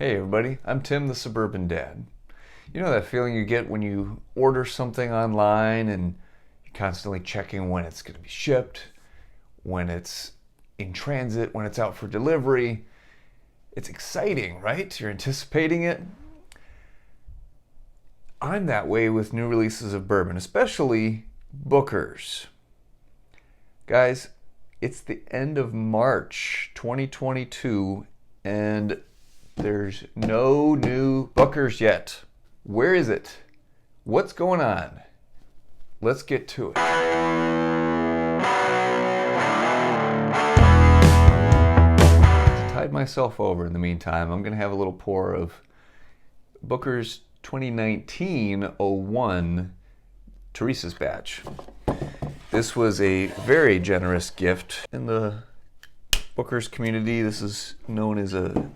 Hey everybody, I'm Tim the Suburban Dad. You know that feeling you get when you order something online and you're constantly checking when it's going to be shipped, when it's in transit, when it's out for delivery. It's exciting, right? You're anticipating it. I'm that way with new releases of bourbon, especially Booker's. Guys, it's the end of March 2022 and there's no new Booker's yet. Where is it? What's going on? Let's get to it. I tied myself over in the meantime. I'm going to have a little pour of Booker's 2019-01 Teresa's batch. This was a very generous gift in the Booker's community. This is known as a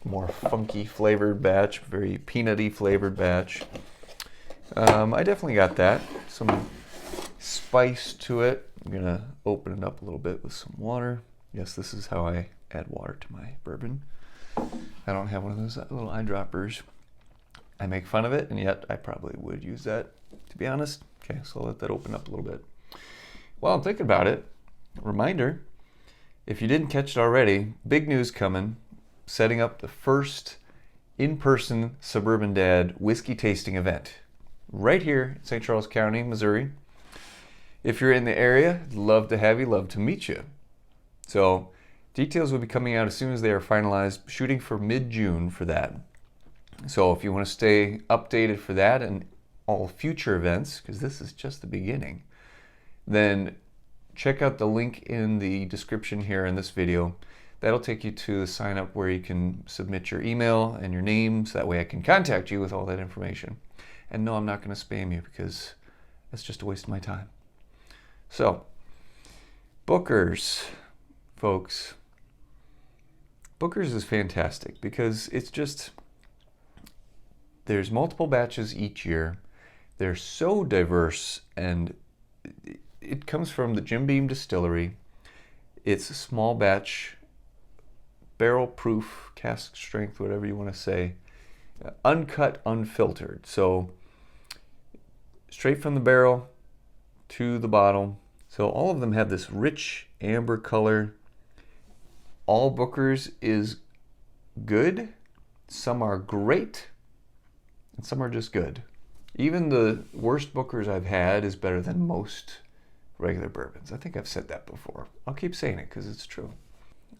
more funky flavored batch, very peanutty flavored batch. I definitely got that. Some spice to it. I'm gonna open it up a little bit with some water. Yes, this is how I add water to my bourbon. I don't have one of those little eyedroppers. I make fun of it, and yet I probably would use that, to be honest. Okay, so I'll let that open up a little bit. While I'm thinking about it, reminder, if you didn't catch it already, big news coming. Setting up the first in-person Suburban Dad whiskey tasting event right here in St. Charles County, Missouri. If you're in the area, I'd love to have you, love to meet you. So details will be coming out as soon as they are finalized, shooting for mid-June for that. So if you want to stay updated for that and all future events, because this is just the beginning, then check out the link in the description here in this video. That'll take you to the sign up where you can submit your email and your name, so that way I can contact you with all that information. And no, I'm not going to spam you because that's just a waste of my time. So, Booker's, folks. Booker's is fantastic because it's just, there's multiple batches each year. They're so diverse, and it comes from the Jim Beam Distillery. It's a small batch, barrel proof, cask strength, whatever you want to say, uncut, unfiltered. So straight from the barrel to the bottle. So all of them have this rich amber color. All Booker's is good. Some are great, and some are just good. Even the worst Booker's I've had is better than most regular bourbons. I think I've said that before. I'll keep saying it because it's true.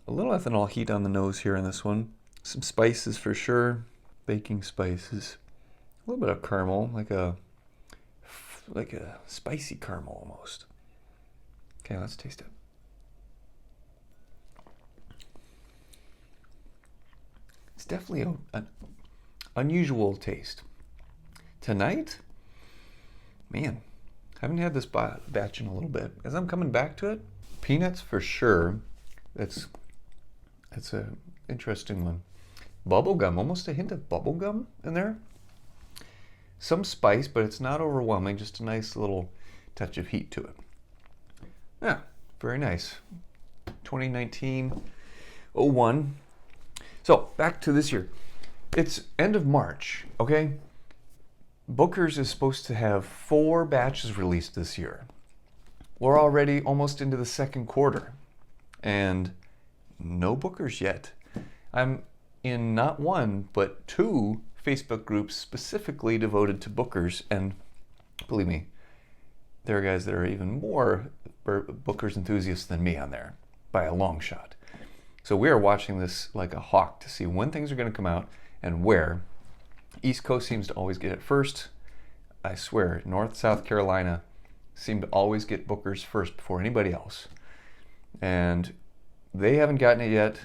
A little ethanol heat on the nose here in this one. Some spices for sure. Baking spices. A little bit of caramel, like a spicy caramel almost. Okay, let's taste it. It's definitely an unusual taste. Tonight, man, haven't had this batch in a little bit. As I'm coming back to it, peanuts for sure. That's an interesting one. Bubblegum, almost a hint of bubblegum in there. Some spice, but it's not overwhelming. Just a nice little touch of heat to it. Yeah, very nice. 2019-01. So back to this year. It's end of March, okay? Booker's is supposed to have 4 batches released this year. We're already almost into the second quarter, and no Booker's yet. I'm in not one, but 2 Facebook groups specifically devoted to Booker's, and believe me, there are guys that are even more Booker's enthusiasts than me on there, by a long shot. So we are watching this like a hawk to see when things are going to come out and where. East Coast seems to always get it first. I swear, North, South Carolina seem to always get Booker's first before anybody else. And they haven't gotten it yet.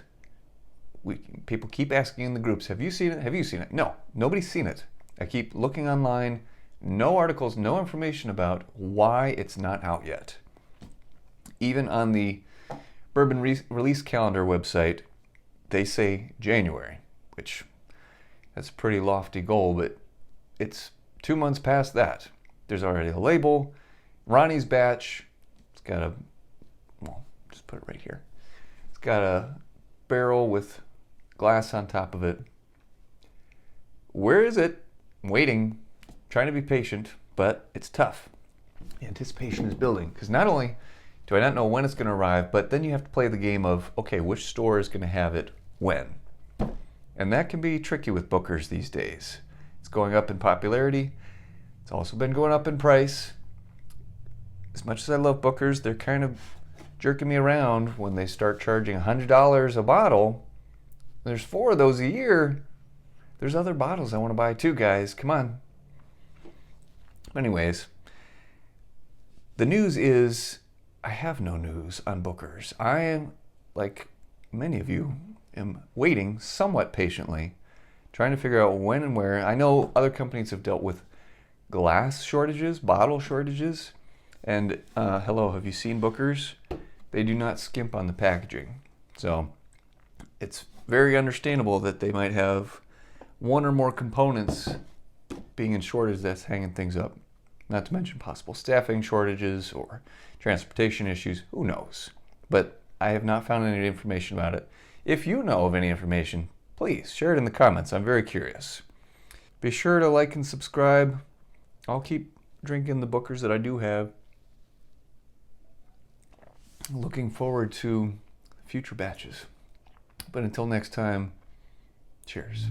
People keep asking in the groups, have you seen it? Have you seen it? No, nobody's seen it. I keep looking online, no articles, no information about why it's not out yet. Even on the Bourbon release calendar website, they say January, which that's a pretty lofty goal, but it's 2 months past that. There's already a label. Ronnie's batch, it's got a, well, just put it right here. It's got a barrel with glass on top of it. where is it? I'm waiting, trying to be patient, but it's tough. Anticipation is building, because not only do I not know when it's going to arrive, but then you have to play the game of, okay, which store is going to have it when? And that can be tricky with Booker's these days. It's going up in popularity. It's also been going up in price. As much as I love Booker's, they're kind of jerking me around when they start charging $100 a bottle. There's 4 of those a year. There's other bottles I want to buy too, guys. Come on. Anyways, the news is I have no news on Booker's. I am, like many of you, am waiting somewhat patiently, trying to figure out when and where. I know other companies have dealt with glass shortages, bottle shortages, and hello, have you seen Booker's? They do not skimp on the packaging. So it's very understandable that they might have one or more components being in shortage that's hanging things up. Not to mention possible staffing shortages or transportation issues, who knows? But I have not found any information about it. If you know of any information, please share it in the comments. I'm very curious. Be sure to like and subscribe. I'll keep drinking the Booker's that I do have. Looking forward to future batches. But until next time, cheers.